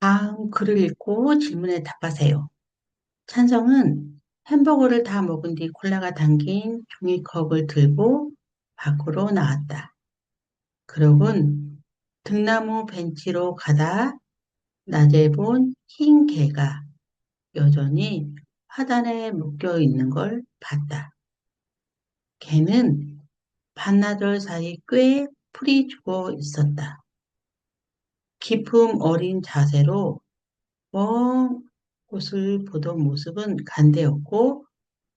다음 글을 읽고 질문에 답하세요. 찬성은 햄버거를 다 먹은 뒤 콜라가 담긴 종이컵을 들고 밖으로 나왔다. 그러곤 등나무 벤치로 가다 낮에 본 흰 개가 여전히 화단에 묶여 있는 걸 봤다. 개는 반나절 사이 꽤 풀이 죽어 있었다. 기품 어린 자세로 먼 곳을 보던 모습은 간대였고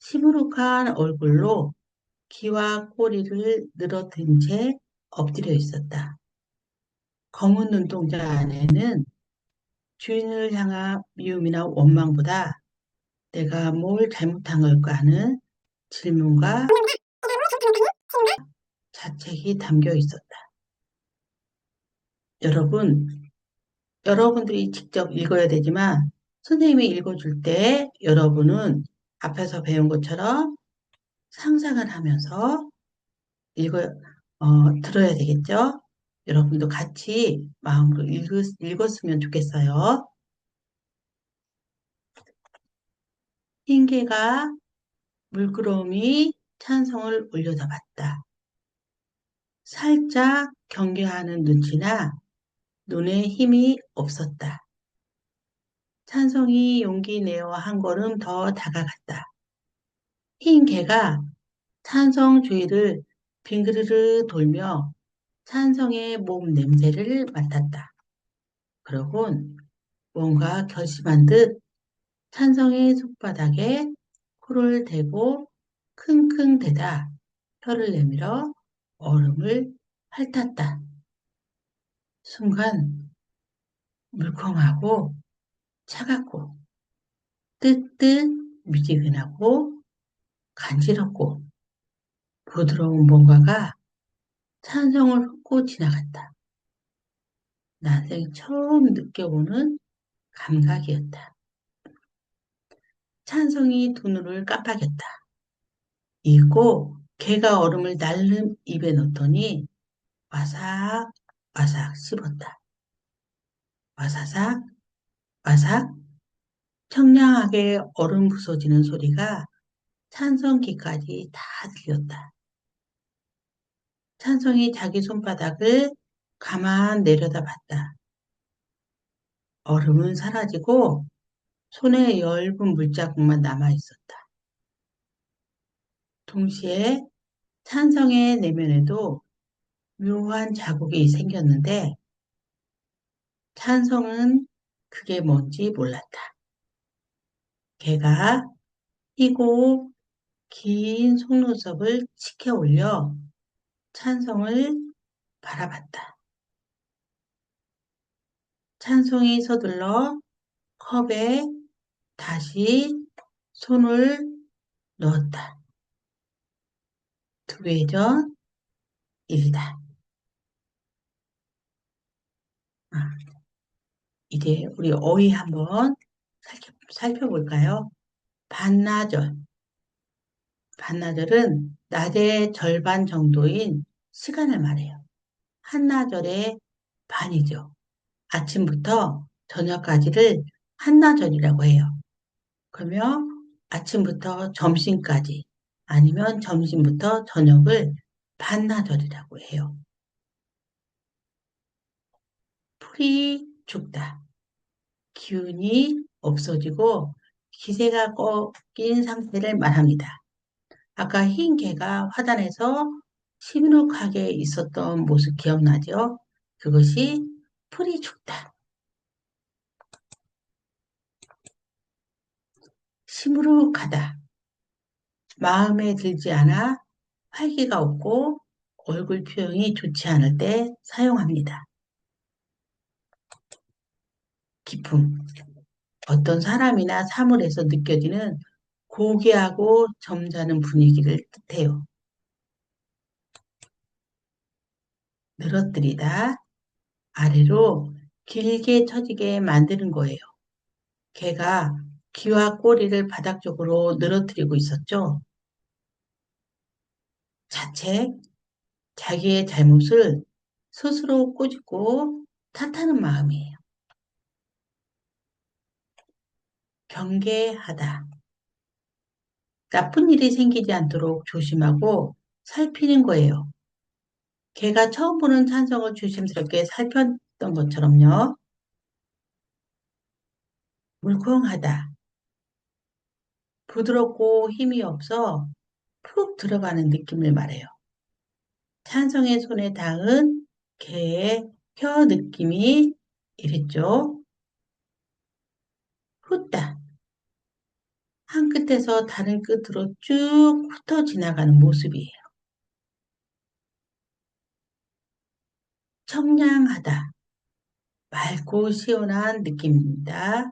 시무룩한 얼굴로 귀와 꼬리를 늘어뜨린 채 엎드려 있었다. 검은 눈동자 안에는 주인을 향한 미움이나 원망보다 내가 뭘 잘못한 걸까 하는 질문과 자책이 담겨 있었다. 여러분, 여러분들이 직접 읽어야 되지만 선생님이 읽어줄 때 여러분은 앞에서 배운 것처럼 상상을 하면서 읽어, 들어야 되겠죠? 여러분도 같이 마음으로 읽었으면 좋겠어요. 흰개가 물끄러미 찬성을 올려다봤다. 살짝 경계하는 눈치나 눈에 힘이 없었다. 찬성이 용기 내어 한 걸음 더 다가갔다. 흰 개가 찬성 주위를 빙그르르 돌며 찬성의 몸 냄새를 맡았다. 그러곤 뭔가 결심한 듯 찬성의 손바닥에 코를 대고 킁킁대다 혀를 내밀어 얼음을 핥았다. 순간 물컹하고 차갑고 뜨뜻미지근하고 간지럽고 부드러운 뭔가가 찬성을 훑고 지나갔다. 난생 처음 느껴보는 감각이었다. 찬성이 두 눈을 깜빡였다. 잊고 개가 얼음을 날름 입에 넣더니 와삭 와삭 씹었다. 와사삭 와삭 청량하게 얼음 부서지는 소리가 찬성 귀까지 다 들렸다. 찬성이 자기 손바닥을 가만 내려다봤다. 얼음은 사라지고 손에 엷은 물자국만 남아있었다. 동시에 찬성의 내면에도 묘한 자국이 생겼는데 찬성은 그게 뭔지 몰랐다. 걔가 희고 긴 속눈썹을 치켜 올려 찬성을 바라봤다. 찬성이 서둘러 컵에 다시 손을 넣었다. 두 배 전 일이다. 아, 이제 우리 어휘 한번 살펴볼까요? 반나절. 반나절은 낮의 절반 정도인 시간을 말해요. 한나절의 반이죠. 아침부터 저녁까지를 한나절이라고 해요. 그러면 아침부터 점심까지 아니면 점심부터 저녁을 반나절이라고 해요. 풀이 죽다. 기운이 없어지고 기세가 꺾인 상태를 말합니다. 아까 흰 개가 화단에서 시무룩하게 있었던 모습 기억나죠? 그것이 풀이 죽다. 시무룩하다. 마음에 들지 않아 활기가 없고 얼굴 표정이 좋지 않을 때 사용합니다. 기품. 어떤 사람이나 사물에서 느껴지는 고귀하고 점잖은 분위기를 뜻해요. 늘어뜨리다. 아래로 길게 처지게 만드는 거예요. 개가 귀와 꼬리를 바닥 쪽으로 늘어뜨리고 있었죠. 자책, 자기의 잘못을 스스로 꼬집고 탓하는 마음이에요. 경계하다. 나쁜 일이 생기지 않도록 조심하고 살피는 거예요. 걔가 처음 보는 찬성을 조심스럽게 살폈던 것처럼요. 물컹하다. 부드럽고 힘이 없어 푹 들어가는 느낌을 말해요. 찬성의 손에 닿은 개의 혀 느낌이 이랬죠. 훑다. 한 끝에서 다른 끝으로 쭉 훑어 지나가는 모습이에요. 청량하다. 맑고 시원한 느낌입니다.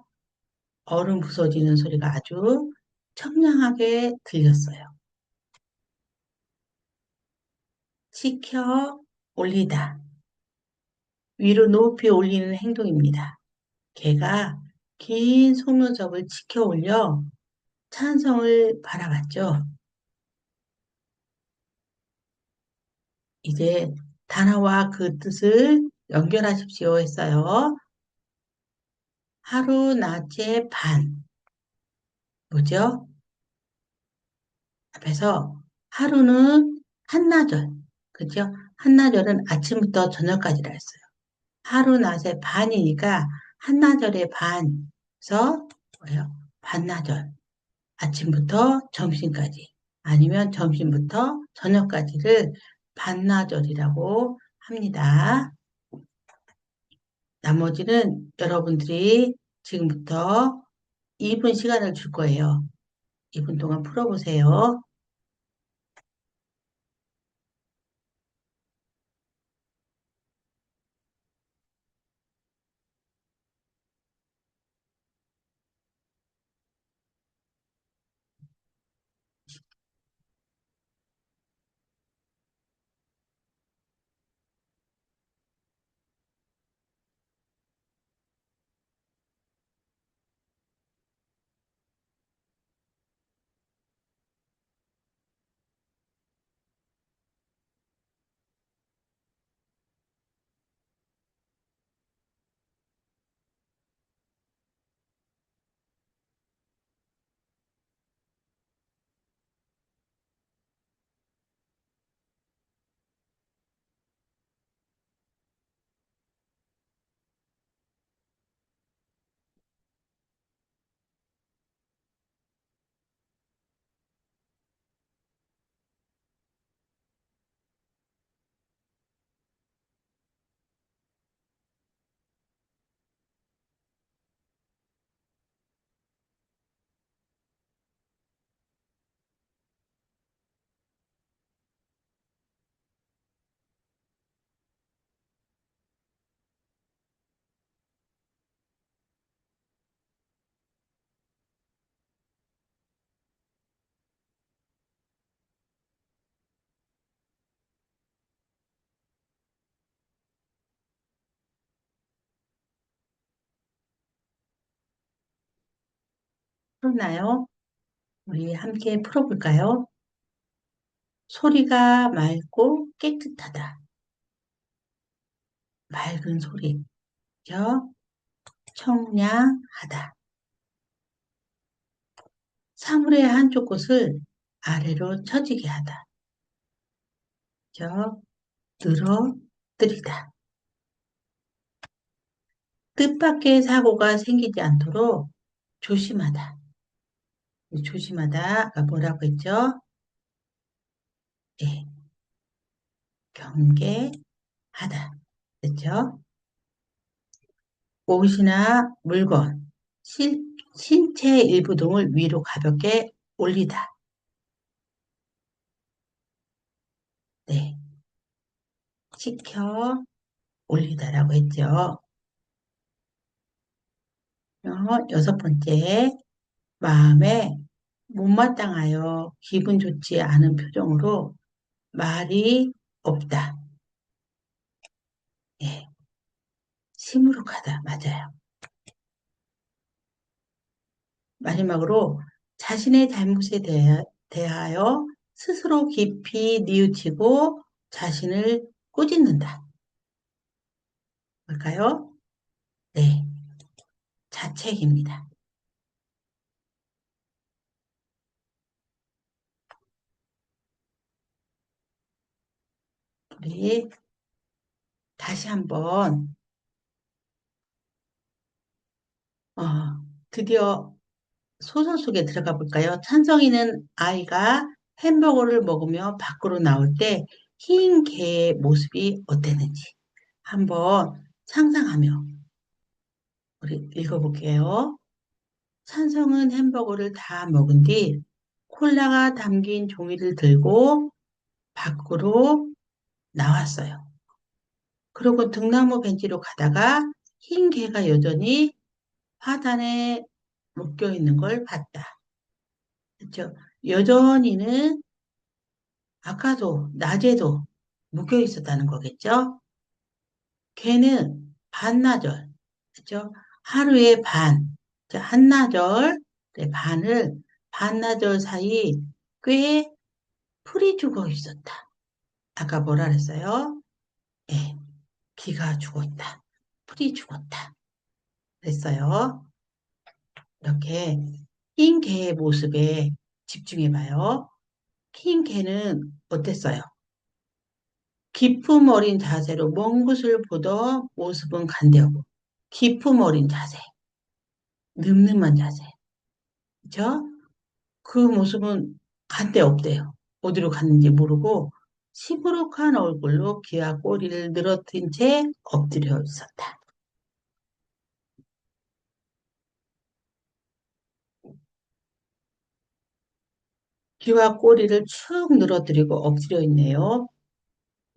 얼음 부서지는 소리가 아주 청량하게 들렸어요. 치켜 올리다. 위로 높이 올리는 행동입니다. 개가 긴 속눈썹을 치켜 올려 찬성을 바라봤죠. 이제 단어와 그 뜻을 연결하십시오 했어요. 하루 낮에 반. 뭐죠? 앞에서 하루는 한나절. 그죠? 한나절은 아침부터 저녁까지라 했어요. 하루 낮에 반이니까 한나절의 반. 그래서 뭐예요? 반나절. 아침부터 점심까지. 아니면 점심부터 저녁까지를 반나절이라고 합니다. 나머지는 여러분들이 지금부터 2분 시간을 줄 거예요. 2분 동안 풀어보세요. 풀었나요? 우리 함께 풀어볼까요? 소리가 맑고 깨끗하다. 맑은 소리. 죠? 청량하다. 사물의 한쪽 곳을 아래로 처지게 하다. 죠? 늘어뜨리다. 뜻밖의 사고가 생기지 않도록 조심하다. 조심하다가 뭐라고 했죠? 네, 경계하다. 그렇죠? 옷이나 물건, 신체 일부 등을 위로 가볍게 올리다. 네, 치켜 올리다라고 했죠. 여섯 번째, 마음에 못마땅하여 기분 좋지 않은 표정으로 말이 없다. 예, 시무룩하다. 맞아요. 마지막으로 자신의 잘못에 대하여 스스로 깊이 뉘우치고 자신을 꾸짖는다. 뭘까요? 네, 자책입니다. 우리 다시 한번, 어, 드디어 소설 속에 들어가 볼까요? 찬성이는 아이가 햄버거를 먹으며 밖으로 나올 때 흰 개의 모습이 어땠는지 한번 상상하며 우리 읽어볼게요. 찬성은 햄버거를 다 먹은 뒤 콜라가 담긴 종이를 들고 밖으로 나왔어요. 그리고 등나무 벤치로 가다가 흰 개가 여전히 화단에 묶여 있는 걸 봤다. 그렇죠? 여전히는 아까도 낮에도 묶여 있었다는 거겠죠? 걔는 반나절, 그렇죠? 하루에 반, 한나절, 반을 반나절 사이 꽤 풀이 죽어 있었다. 아까 뭐라 그랬어요? 예, 기가 죽었다. 풀이 죽었다. 그랬어요. 이렇게 흰 개의 모습에 집중해봐요. 흰 개는 어땠어요? 기품 어린 자세로 먼 곳을 보던 모습은 간대하고 기품 어린 자세, 늠름한 자세. 그죠? 그 모습은 간데 없대요. 어디로 갔는지 모르고 시무룩한 얼굴로 귀와 꼬리를 늘어뜨린 채 엎드려 있었다. 귀와 꼬리를 축 늘어뜨리고 엎드려 있네요.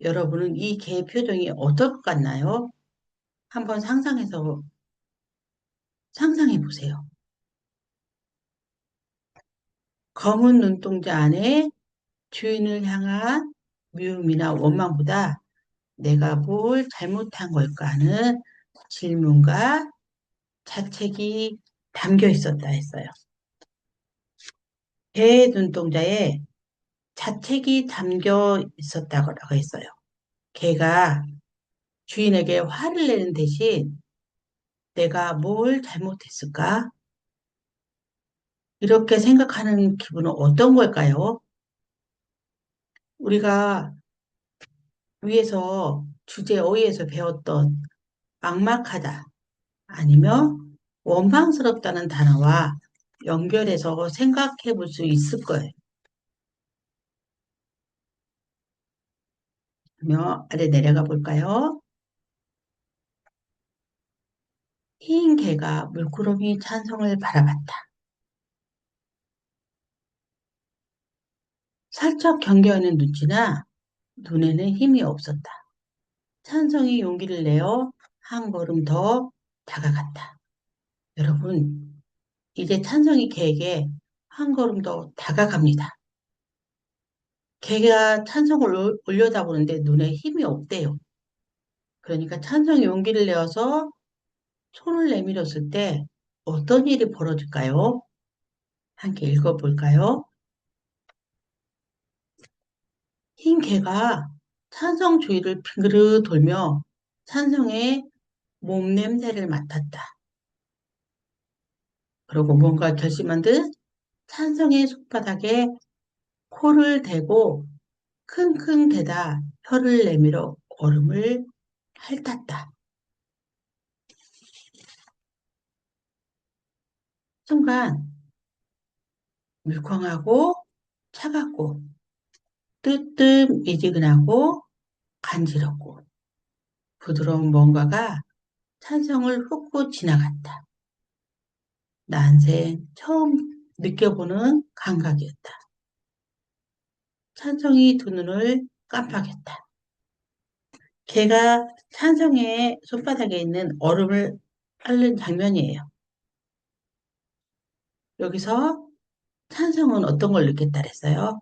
여러분은 이 개의 표정이 어떨 것 같나요? 한번 상상해 보세요. 검은 눈동자 안에 주인을 향한 미움이나 원망보다 내가 뭘 잘못한 걸까 하는 질문과 자책이 담겨 있었다 했어요. 개의 눈동자에 자책이 담겨 있었다고 했어요. 개가 주인에게 화를 내는 대신 내가 뭘 잘못했을까? 이렇게 생각하는 기분은 어떤 걸까요? 우리가 위에서 주제 어휘에서 배웠던 막막하다 아니면 원망스럽다는 단어와 연결해서 생각해 볼 수 있을 거예요. 그러면 아래 내려가 볼까요? 흰 개가 물구름이 찬성을 바라봤다. 살짝 경계하는 눈치나 눈에는 힘이 없었다. 찬성이 용기를 내어 한 걸음 더 다가갔다. 여러분, 이제 찬성이 개에게 한 걸음 더 다가갑니다. 개가 찬성을 올려다보는데 눈에 힘이 없대요. 그러니까 찬성이 용기를 내어서 손을 내밀었을 때 어떤 일이 벌어질까요? 함께 읽어볼까요? 흰 개가 찬성 주위를 빙그르 돌며 찬성의 몸 냄새를 맡았다. 그리고 뭔가 결심한 듯 찬성의 손바닥에 코를 대고 킁킁 대다 혀를 내밀어 얼음을 핥았다. 순간 물컹하고 차갑고 뜨뜻미지근하고 간지럽고 부드러운 뭔가가 찬성을 훑고 지나갔다. 난생 처음 느껴보는 감각이었다. 찬성이 두 눈을 깜빡였다. 걔가 찬성의 손바닥에 있는 얼음을 핥는 장면이에요. 여기서 찬성은 어떤 걸 느꼈다 그랬어요?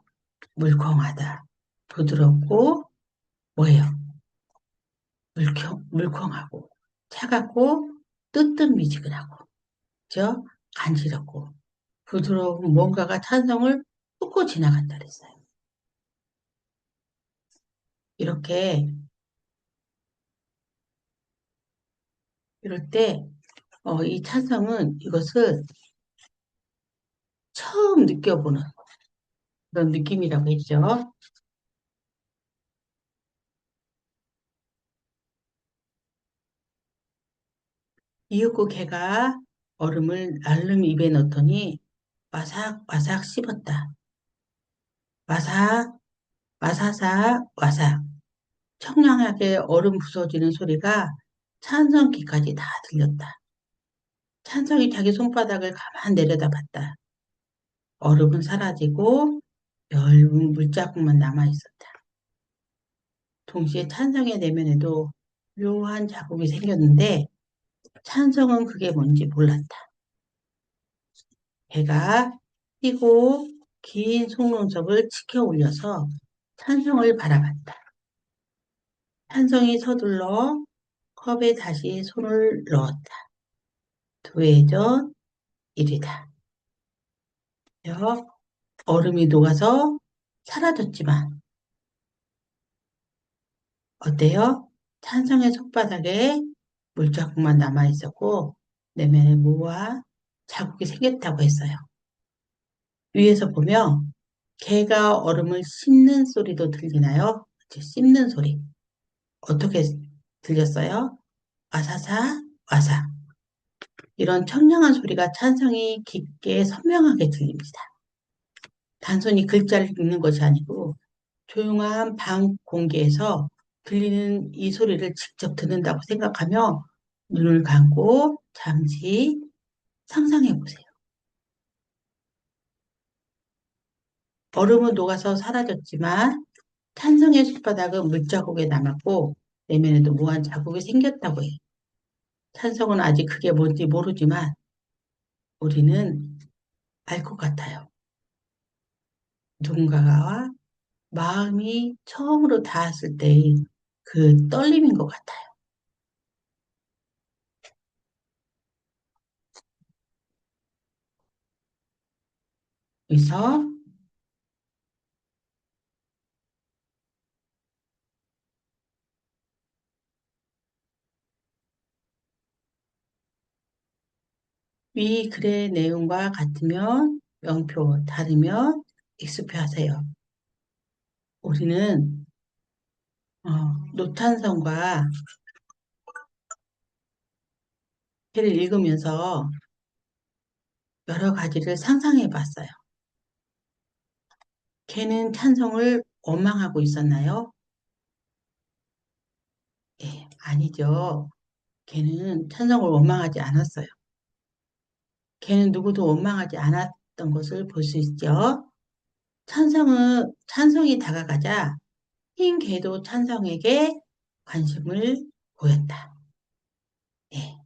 물컹하다, 부드럽고 뭐예요? 물컹하고 차갑고 뜨뜻미지근하고 그죠? 간지럽고 부드러운 뭔가가 찬성을 훑고 지나간다 그랬어요. 이렇게 이럴 때 이 찬성은 이것을 처음 느껴보는 그런 느낌이라고 했죠. 이윽고 개가 얼음을 날름 입에 넣더니 와삭와삭 씹었다. 와삭, 와사삭, 와삭. 청량하게 얼음 부서지는 소리가 찬성기까지 다 들렸다. 찬성이 자기 손바닥을 가만 내려다봤다. 얼음은 사라지고 얇은 물자국만 남아있었다. 동시에 찬성의 내면에도 묘한 자국이 생겼는데 찬성은 그게 뭔지 몰랐다. 배가 뛰고 긴 속눈썹을 치켜 올려서 찬성을 바라봤다. 찬성이 서둘러 컵에 다시 손을 넣었다. 두 회 전 일이다. 얼음이 녹아서 사라졌지만 어때요? 찬성의 손바닥에 물자국만 남아있었고 내면에 무와 자국이 생겼다고 했어요. 위에서 보면 개가 얼음을 씹는 소리도 들리나요? 그치, 씹는 소리. 어떻게 들렸어요? 와사사, 와사. 이런 청량한 소리가 찬성이 깊게 선명하게 들립니다. 단순히 글자를 읽는 것이 아니고 조용한 방 공기에서 들리는 이 소리를 직접 듣는다고 생각하며 눈을 감고 잠시 상상해 보세요. 얼음은 녹아서 사라졌지만 찬성의 손바닥은 물자국에 남았고 내면에도 무한 자국이 생겼다고 해요. 찬성은 아직 그게 뭔지 모르지만 우리는 알 것 같아요. 누군가와 마음이 처음으로 닿았을 때의 그 떨림인 것 같아요. 그래서 위 글의 내용과 같으면 명표, 다르면 익숙해하세요. 우리는 노탄성과 글을 읽으면서 여러 가지를 상상해 봤어요. 걔는 찬성을 원망하고 있었나요? 예, 아니죠. 걔는 찬성을 원망하지 않았어요. 걔는 누구도 원망하지 않았던 것을 볼 수 있죠. 찬성이 다가가자 흰 개도 찬성에게 관심을 보였다. 예,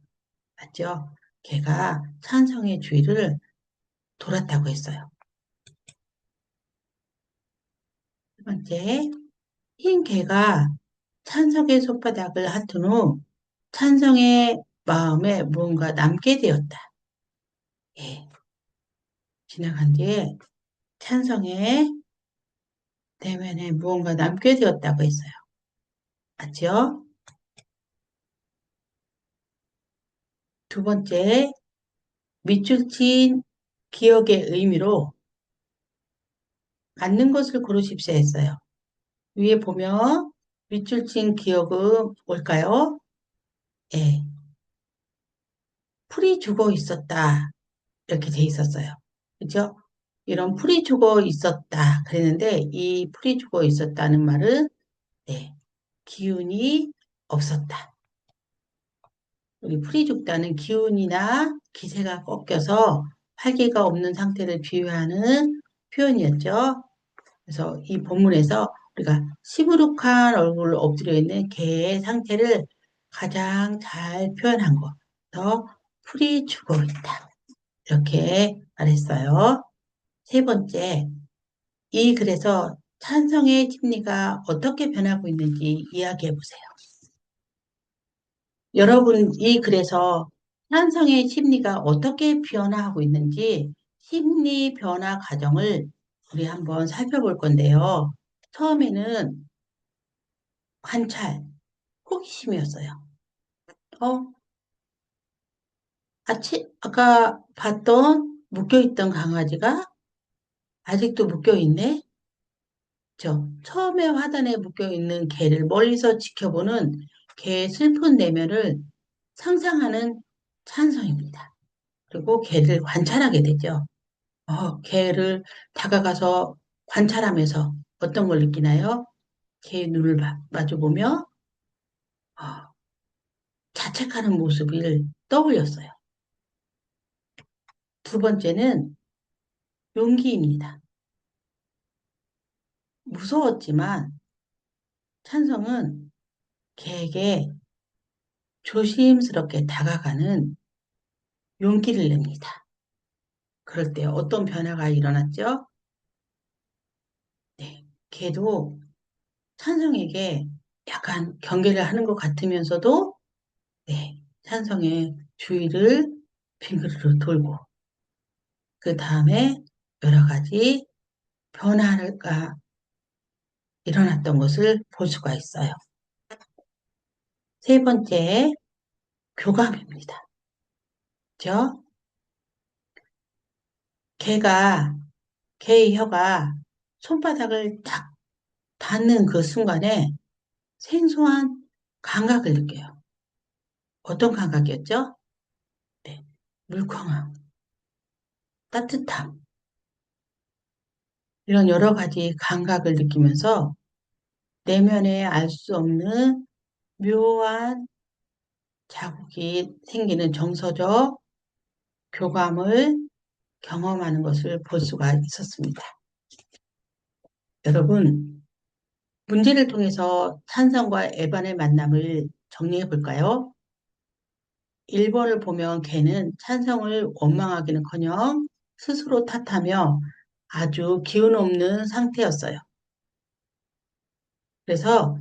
맞죠? 걔가 찬성의 주위를 돌았다고 했어요. 세 번째, 흰 개가 찬성의 손바닥을 핥은 후 찬성의 마음에 무언가 남게 되었다. 예, 지나간 뒤에 찬성의 내면에 무언가 남게 되었다고 했어요. 맞죠? 두 번째, 밑줄 친 기억의 의미로 맞는 것을 고르십시오 했어요. 위에 보면 밑줄 친 기억은 뭘까요? 예, 풀이 죽어 있었다. 이렇게 돼 있었어요. 그죠? 이런 풀이 죽어 있었다. 그랬는데 이 풀이 죽어 있었다는 말은 네, 기운이 없었다. 우리 풀이 죽다는 기운이나 기세가 꺾여서 활기가 없는 상태를 비유하는 표현이었죠. 그래서 이 본문에서 우리가 시무룩한 얼굴로 엎드려 있는 개의 상태를 가장 잘 표현한 거. 더 풀이 죽어 있다. 이렇게 말했어요. 세 번째, 이 글에서 찬성의 심리가 어떻게 변하고 있는지 이야기해 보세요. 여러분, 이 글에서 찬성의 심리가 어떻게 변화하고 있는지 심리 변화 과정을 우리 한번 살펴볼 건데요. 처음에는 관찰, 호기심이었어요. 어, 아까 봤던 묶여있던 강아지가 아직도 묶여있네? 처음에 화단에 묶여있는 개를 멀리서 지켜보는 개의 슬픈 내면을 상상하는 찬성입니다. 그리고 개를 관찰하게 되죠. 개를 다가가서 관찰하면서 어떤 걸 느끼나요? 개의 눈을 마주보며 어, 자책하는 모습을 떠올렸어요. 두 번째는 용기입니다. 무서웠지만 찬성은 개에게 조심스럽게 다가가는 용기를 냅니다. 그럴 때 어떤 변화가 일어났죠? 네, 개도 찬성에게 약간 경계를 하는 것 같으면서도 네, 찬성의 주위를 빙그르르 돌고 그 다음에 여러 가지 변화가 일어났던 것을 볼 수가 있어요. 세 번째, 교감입니다. 그죠? 개가, 개의 혀가 손바닥을 딱 닿는 그 순간에 생소한 감각을 느껴요. 어떤 감각이었죠? 네, 물컹함, 따뜻함, 이런 여러 가지 감각을 느끼면서 내면에 알 수 없는 묘한 자국이 생기는 정서적 교감을 경험하는 것을 볼 수가 있었습니다. 여러분, 문제를 통해서 찬성과 에반의 만남을 정리해 볼까요? 1번을 보면 걔는 찬성을 원망하기는커녕 스스로 탓하며 아주 기운 없는 상태였어요. 그래서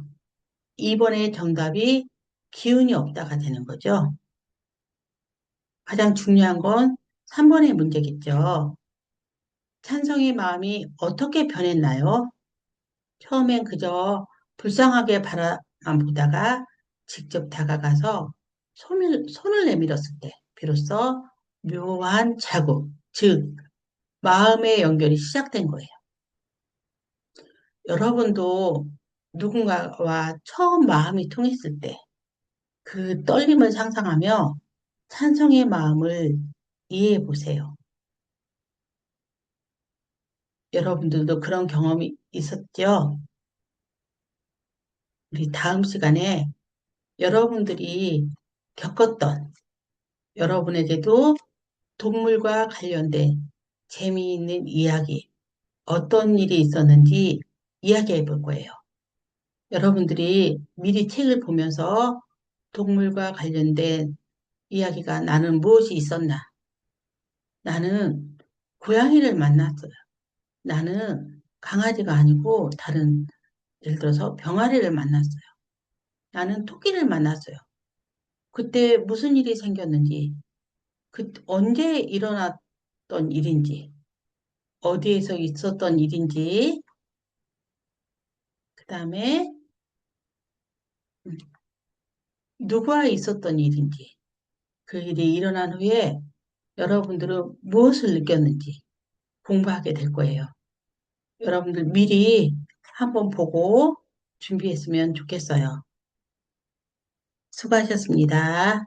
2번의 정답이 기운이 없다가 되는 거죠. 가장 중요한 건 3번의 문제겠죠. 찬성의 마음이 어떻게 변했나요? 처음엔 그저 불쌍하게 바라만 보다가 직접 다가가서 손을 내밀었을 때 비로소 묘한 자국, 즉 마음의 연결이 시작된 거예요. 여러분도 누군가와 처음 마음이 통했을 때 그 떨림을 상상하며 찬성의 마음을 이해해 보세요. 여러분들도 그런 경험이 있었죠? 우리 다음 시간에 여러분들이 겪었던 여러분에게도 동물과 관련된 재미있는 이야기, 어떤 일이 있었는지 이야기해 볼 거예요. 여러분들이 미리 책을 보면서 동물과 관련된 이야기가 나는 무엇이 있었나? 나는 고양이를 만났어요. 나는 강아지가 아니고 다른 예를 들어서 병아리를 만났어요. 나는 토끼를 만났어요. 그때 무슨 일이 생겼는지, 언제 일어났던 일인지, 어디에서 있었던 일인지, 그 다음에 누구와 있었던 일인지, 그 일이 일어난 후에 여러분들은 무엇을 느꼈는지 공부하게 될 거예요. 여러분들 미리 한번 보고 준비했으면 좋겠어요. 수고하셨습니다.